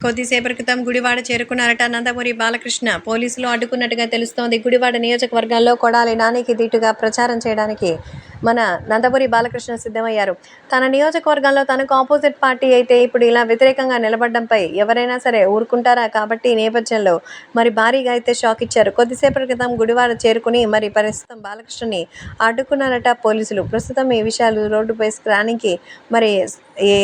కొద్దిసేపటి క్రితం గుడివాడ చేరుకున్నారట నందమూరి బాలకృష్ణ. పోలీసులు అడ్డుకున్నట్టుగా తెలుస్తోంది. గుడివాడ నియోజకవర్గాల్లో కొడాలి నానికి దీటుగా ప్రచారం చేయడానికి మన నందమూరి బాలకృష్ణ సిద్ధమయ్యారు. తన నియోజకవర్గంలో తనకు ఆపోజిట్ పార్టీ అయితే ఇప్పుడు ఇలా వ్యతిరేకంగా నిలబడడంపై ఎవరైనా సరే ఊరుకుంటారా? కాబట్టి ఈ నేపథ్యంలో మరి భారీగా అయితే షాక్ ఇచ్చారు. కొద్దిసేపటి క్రితం గుడివాడ చేరుకుని మరి ప్రస్తుతం బాలకృష్ణని అడ్డుకున్నారట పోలీసులు. ప్రస్తుతం ఈ విషయాలు రోడ్డుపై స్కానింగ్కి మరి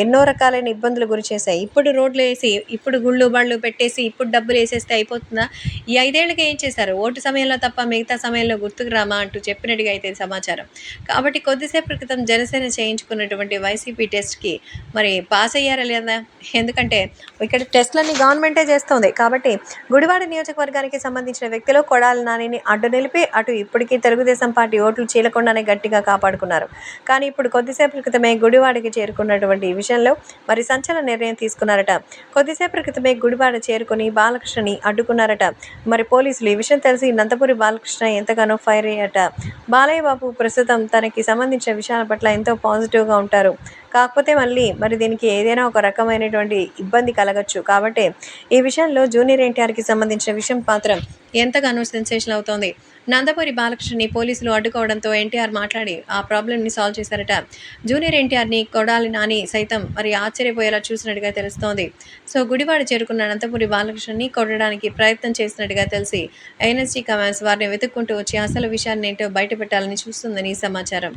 ఎన్నో రకాలైన ఇబ్బందులు గురి చేశాయి. ఇప్పుడు రోడ్లు వేసి, ఇప్పుడు గుళ్ళు బళ్ళు పెట్టేసి, ఇప్పుడు డబ్బులు వేసేస్తే అయిపోతుందా? ఈ 5 ఏళ్ళకి ఏం చేశారు? ఓటు సమయంలో తప్ప మిగతా సమయంలో గుర్తుకు రామా అంటూ చెప్పినట్టుగా అయితే సమాచారం. కాబట్టి కొద్దిసేపటి క్రితం జనసేన చేయించుకున్నటువంటి వైసీపీ టెస్ట్కి మరి పాస్ అయ్యారా లేదా? ఎందుకంటే ఇక్కడ టెస్ట్లన్నీ గవర్నమెంటే చేస్తోంది. కాబట్టి గుడివాడ నియోజకవర్గానికి సంబంధించిన వ్యక్తిలో కొడాలి నానిని అడ్డు నిలిపి అటు ఇప్పటికీ తెలుగుదేశం పార్టీ ఓట్లు చీలకుండానే గట్టిగా కాపాడుకున్నారు. కానీ ఇప్పుడు కొద్దిసేపటి క్రితమే గుడివాడకి చేరుకున్నటువంటి ఈ విషయంలో మరి సంచలన నిర్ణయం తీసుకున్నారట. కొద్దిసేపటి క్రితమే గుడివాడ చేరుకుని బాలకృష్ణని అడ్డుకున్నారట. మరి పోలీసులు ఈ విషయం తెలిసి నందమూరి బాలకృష్ణ ఎంతగానో ఫైర్ అయ్యారట. బాలయ్య బాబు ప్రస్తుతం తనకి సంబంధించిన విషయాల పట్ల ఎంతో పాజిటివ్గా ఉంటారు. కాకపోతే మరి దీనికి ఏదైనా ఒక రకమైనటువంటి ఇబ్బంది కలగచ్చు. కాబట్టి ఈ విషయంలో జూనియర్ ఎన్టీఆర్కి సంబంధించిన విషయం మాత్రం ఎంతగానో సెన్సేషన్ అవుతోంది. నందమూరి బాలకృష్ణని పోలీసులు అడ్డుకోవడంతో ఎన్టీఆర్ మాట్లాడి ఆ ప్రాబ్లమ్ని సాల్వ్ చేశారట. జూనియర్ ఎన్టీఆర్ని కొడాలి నాని సైతం మరి ఆశ్చర్యపోయేలా చూసినట్టుగా తెలుస్తోంది. సో గుడివాడ చేరుకున్న నందమూరి బాలకృష్ణని కొట్టడానికి ప్రయత్నం చేసినట్టుగా తెలిసి ఎన్ఎస్జీ కమాండ్స్ వారిని వెతుక్కుంటూ వచ్చి అసలు విషయాన్ని ఏంటో బయటపెట్టాలని చూస్తుందని సమాచారం.